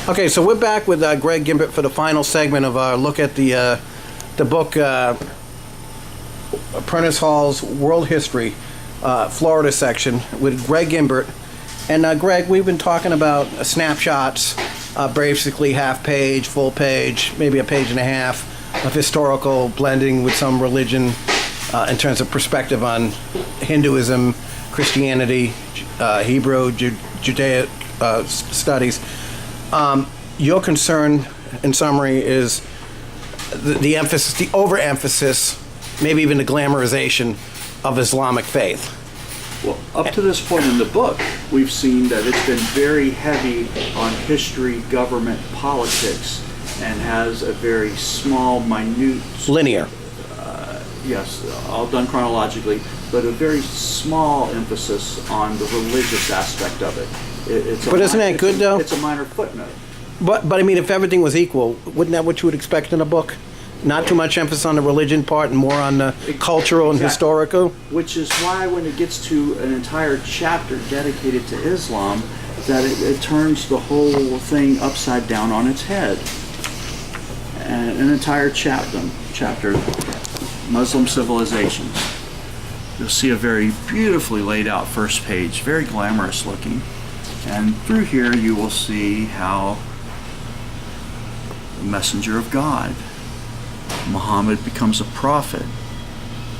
Okay, so we're back with Greg Gimbert for the final segment of our look at the book Prentice Hall's World History, Florida section with Greg Gimbert. And Greg, we've been talking about snapshots, basically half page, full page, maybe a page and a half of historical blending with some religion in terms of perspective on Hinduism, Christianity, Hebrew, Judaic studies. Your concern, in summary, is the emphasis, the overemphasis, maybe even the glamorization of Islamic faith. Well, up to this point in the book, we've seen that it's been very heavy on history, government, politics, and has a very small, minute... Linear. Yes, all done chronologically, but a very small emphasis on the religious aspect of it. But isn't that good, though? It's a minor footnote. But I mean, if everything was equal, wouldn't that what you would expect in a book? Not too much emphasis on the religion part and more on the cultural and historical? Which is why when it gets to an entire chapter dedicated to Islam, that it turns the whole thing upside down on its head. And an entire chapter, Muslim civilizations. You'll see a very beautifully laid out first page, very glamorous looking. And through here you will see how the messenger of God, Muhammad, becomes a prophet.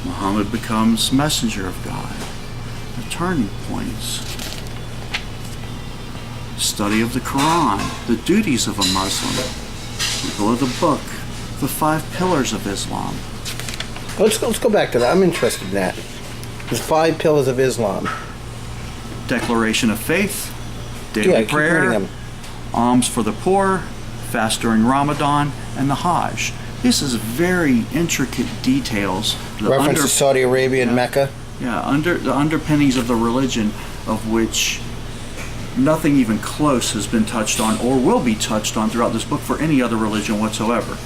Muhammad becomes messenger of God. The turning points. Study of the Quran, the duties of a Muslim. People of the book, the 5 pillars of Islam. Let's go back to that. I'm interested in that. The 5 pillars of Islam. Declaration of faith, daily prayer, alms for the poor, fast during Ramadan, and the Hajj. This is very intricate details. Reference to Saudi Arabia and Mecca. Yeah, the underpinnings of the religion, of which nothing even close has been touched on or will be touched on throughout this book for any other religion whatsoever.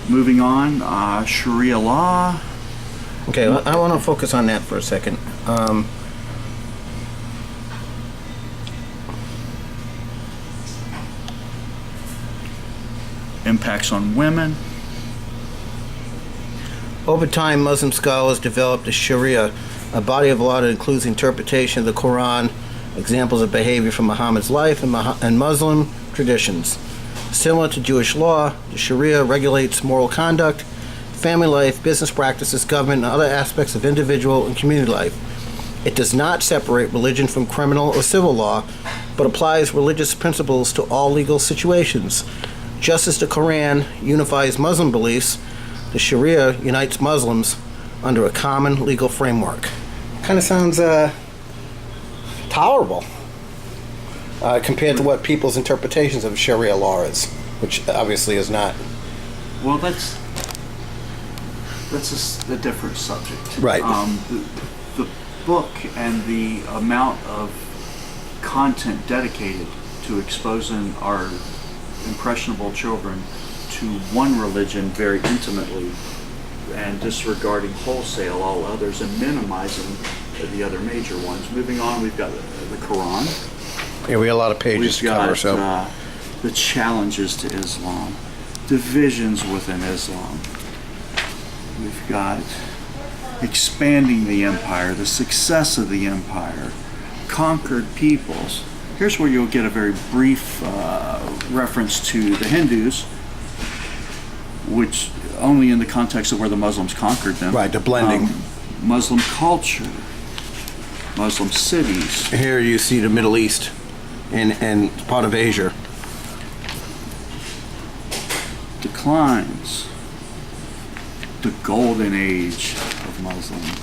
Moving on, Sharia law. Okay, I want to focus on that for a second. Impacts on women. Over time, Muslim scholars developed the Sharia, a body of law that includes interpretation of the Quran, examples of behavior from Muhammad's life and Muslim traditions. Similar to Jewish law, the Sharia regulates moral conduct, family life, business practices, government, and other aspects of individual and community life. It does not separate religion from criminal or civil law, but applies religious principles to all legal situations. Just as the Quran unifies Muslim beliefs, the Sharia unites Muslims under a common legal framework. Kind of sounds tolerable compared to what people's interpretations of Sharia law is, which obviously is not. Well, that's a different subject. Right. The book and the amount of content dedicated to exposing our impressionable children to one religion very intimately and disregarding wholesale all others and minimizing the other major ones. Moving on, we've got the Quran. Yeah, we have a lot of pages to cover. So the challenges to Islam, divisions within Islam. We've got expanding the empire, the success of the empire, conquered peoples. Here's where you'll get a very brief reference to the Hindus, which only in the context of where the Muslims conquered them. Right, the blending. Muslim culture, Muslim cities. Here you see the Middle East and part of Asia. Declines. The golden age of Muslims.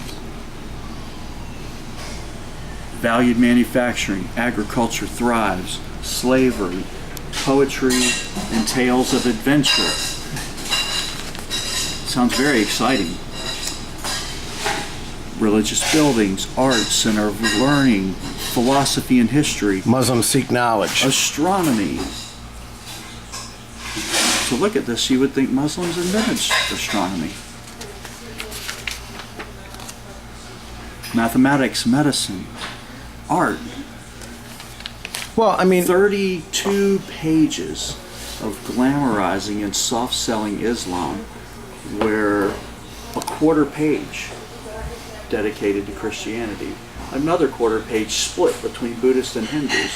Valued manufacturing, agriculture thrives, slavery, poetry, and tales of adventure. Sounds very exciting. Religious buildings, art, center of learning, philosophy and history. Muslims seek knowledge. Astronomy. So look at this, you would think Muslims invented astronomy. Mathematics, medicine, art. Well, I mean, 32 pages of glamorizing and soft-selling Islam, where a quarter page dedicated to Christianity, another quarter page split between Buddhists and Hindus,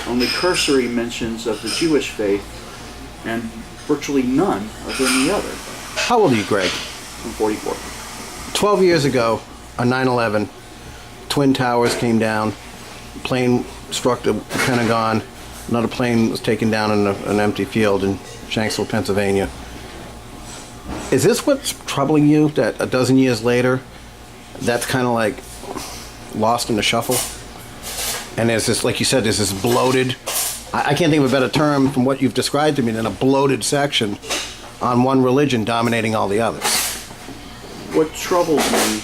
only cursory mentions of the Jewish faith, and virtually none of any other. how old are you, Greg? I'm 44. 12 years ago, on 9/11, Twin Towers came down, plane struck the Pentagon, another plane was taken down in an empty field in Shanksville, Pennsylvania. Is this what's troubling you, that a dozen years later, that's kind of like lost in the shuffle? And there's this, like you said, there's this bloated, I can't think of a better term from what you've described to me than a bloated section on one religion dominating all the others. What troubles me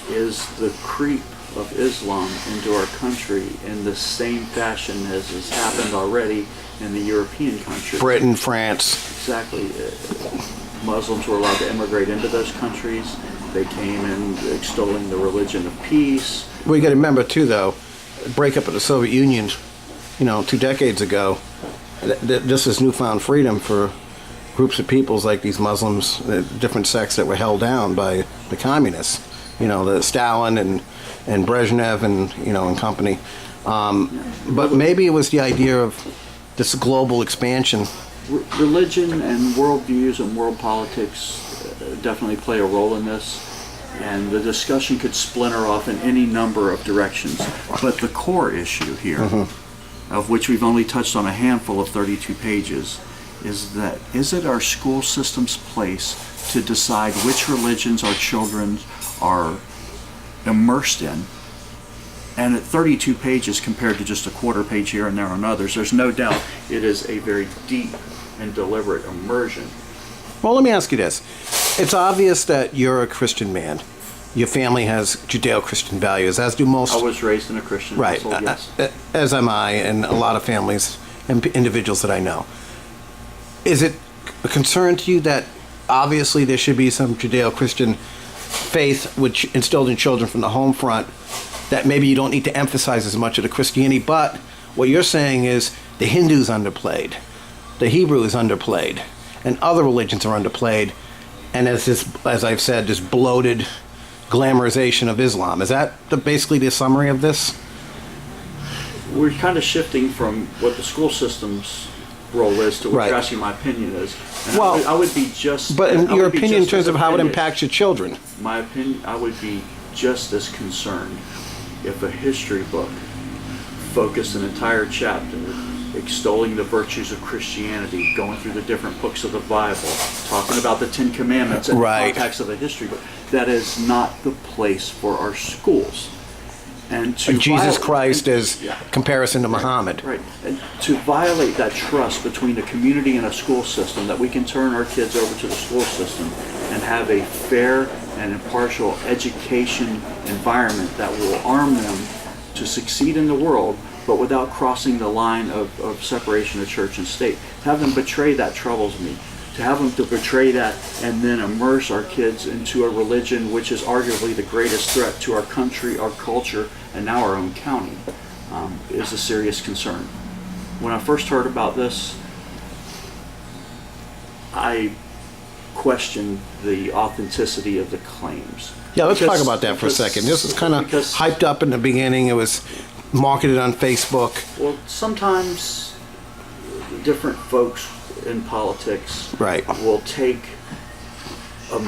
is the creep of Islam into our country in the same fashion as has happened already in the European countries. Britain, France. Exactly. Muslims were allowed to immigrate into those countries. They came in extolling the religion of peace. Well, you got to remember too, though, the breakup of the Soviet Union, 2 decades ago. This is newfound freedom for groups of peoples like these Muslims, different sects that were held down by the communists. The Stalin and Brezhnev and company. But maybe it was the idea of this global expansion. Religion and worldviews and world politics definitely play a role in this, and the discussion could splinter off in any number of directions. But the core issue here, of which we've only touched on a handful of 32 pages, is it our school system's place to decide which religions our children are immersed in? And at 32 pages compared to just a quarter page here and there on others, there's no doubt it is a very deep and deliberate immersion. Well, let me ask you this. It's obvious that you're a Christian man. Your family has Judeo-Christian values, as do most. I was raised in a Christian household, yes. As am I, and a lot of families and individuals that I know. Is it a concern to you that obviously there should be some Judeo-Christian faith which instilled in children from the home front, that maybe you don't need to emphasize as much of the Christianity, but what you're saying is the Hindus underplayed, the Hebrew is underplayed, and other religions are underplayed, and as I've said, this bloated glamorization of Islam. Is that basically the summary of this? We're kind of shifting from what the school system's role is to what Right. you're asking my opinion is. And Well, I would be just... But in I your would be opinion, in just terms as of how it offended. impacts your children. My opinion, I would be just as concerned if a history book focused an entire chapter extolling the virtues of Christianity, going through the different books of the Bible, talking about the Ten Commandments in Right. the context of a history book. That is not the place for our schools. And to Jesus violate- Christ as Yeah. comparison to Muhammad. Right. And to violate that trust between a community and a school system, that we can turn our kids over to the school system and have a fair and impartial education environment that will arm them to succeed in the world, but without crossing the line of separation of church and state. To have them betray that troubles me. To have them to betray that and then immerse our kids into a religion which is arguably the greatest threat to our country, our culture, and now our own county is a serious concern. When I first heard about this, I questioned the authenticity of the claims. Yeah, let's Because- talk about that for a because- second. This was kind of because- hyped up in the beginning. It was marketed on Facebook. Well, sometimes different folks in politics Right. will take a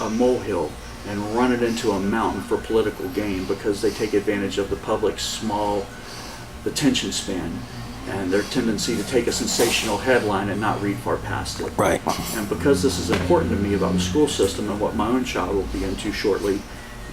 molehill and run it into a mountain for political gain because they take advantage of the public's small attention span and their tendency to take a sensational headline and not read far past it. Right. And because this is important to me about the school system and what my own child will be into shortly,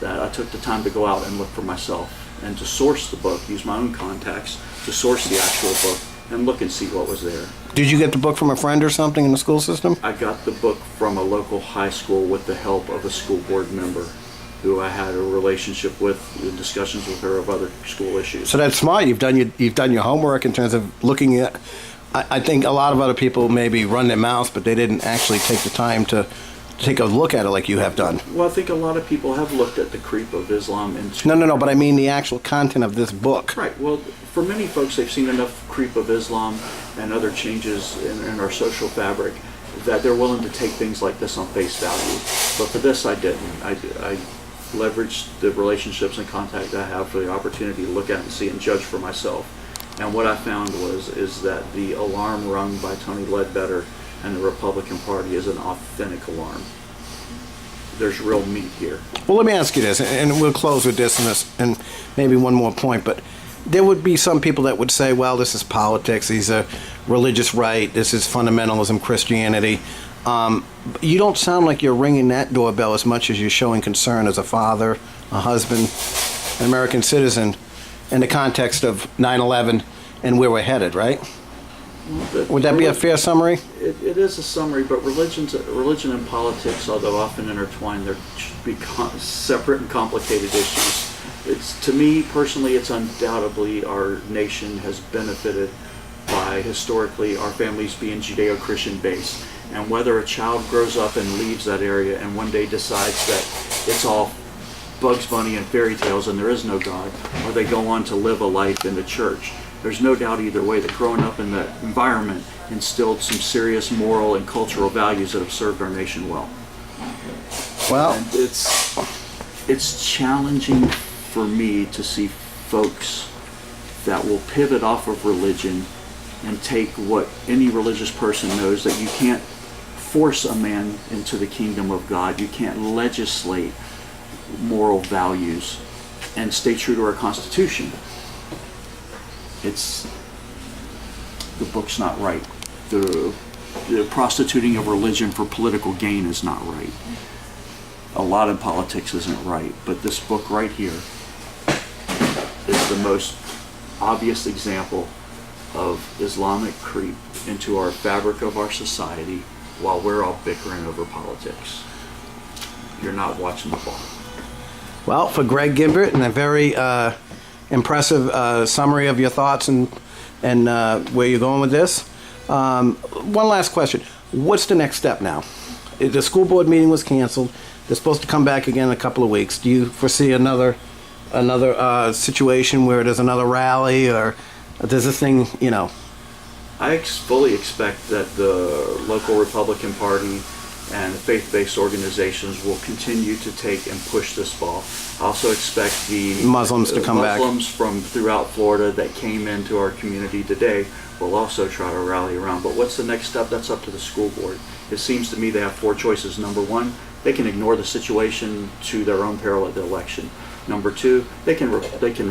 that I took the time to go out and look for myself and to source the book, use my own contacts to source the actual book and look and see what was there. Did you get the book from a friend or something in the school system? I got the book from a local high school with the help of a school board member who I had a relationship with, in discussions with her of other school issues. So that's smart. You've done your homework in terms of looking at. I think a lot of other people maybe run their mouths, but they didn't actually take the time to take a look at it like you have done. Well, I think a lot of people have looked at the creep of Islam into... No, but I mean the actual content of this book. Right. Well, for many folks, they've seen enough creep of Islam and other changes in our social fabric that they're willing to take things like this on face value. But for this, I didn't. I leveraged the relationships and contact I have for the opportunity to look at and see and judge for myself. And what I found is that the alarm rung by Tony Ledbetter and the Republican Party is an authentic alarm. There's real meat here. Well, let me ask you this, and we'll close with this and maybe one more point, but there would be some people that would say, well, this is politics, these are religious right, this is fundamentalism, Christianity. You don't sound like you're ringing that doorbell as much as you're showing concern as a father, a husband, an American citizen in the context of 9/11 and where we're headed, right? Would that be a fair summary? It is a summary, but religion and politics, although often intertwined, they're separate and complicated issues. To me personally, it's undoubtedly our nation has benefited by historically our families being Judeo-Christian based, and whether a child grows up and leaves that area and one day decides that it's all Bugs Bunny and fairy tales and there is no God, or they go on to live a life in the church. There's no doubt either way that growing up in that environment instilled some serious moral and cultural values that have served our nation well. Well, and it's challenging for me to see folks that will pivot off of religion and take what any religious person knows, that you can't force a man into the kingdom of God. You can't legislate moral values and stay true to our Constitution. The book's not right. The prostituting of religion for political gain is not right. A lot of politics isn't right, but this book right here is the most obvious example of Islamic creep into our fabric of our society while we're all bickering over politics. You're not watching the ball. Well, for Greg Gimbert, and a very impressive summary of your thoughts and where you're going with this. One last question. What's the next step now? The school board meeting was canceled. They're supposed to come back again in a couple of weeks. Do you foresee another situation where there's another rally, or does this thing, I fully expect that the local Republican Party and faith-based organizations will continue to take and push this ball. I also expect the Muslims to come back. Muslims from throughout Florida that came into our community today will also try to rally around. But what's the next step? That's up to the school board. It seems to me they have four choices. Number one, they can ignore the situation to their own peril at the election. Number two, they can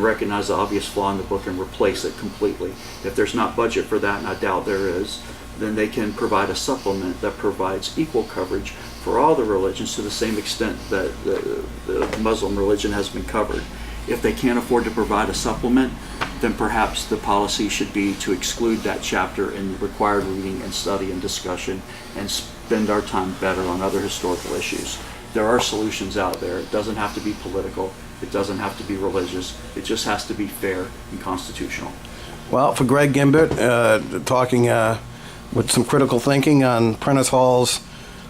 recognize the obvious flaw in the book and replace it completely. If there's not budget for that, and I doubt there is, then they can provide a supplement that provides equal coverage for all the religions to the same extent that the Muslim religion has been covered. If they can't afford to provide a supplement, then perhaps the policy should be to exclude that chapter in required reading and study and discussion and spend our time better on other historical issues. There are solutions out there. It doesn't have to be political. It doesn't have to be religious. It just has to be fair and constitutional. Well, for Greg Gimbert, talking with some critical thinking on Prentice Hall's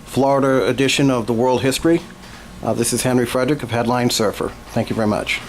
Florida edition of the World History, this is Henry Frederick of Headline Surfer. Thank you very much.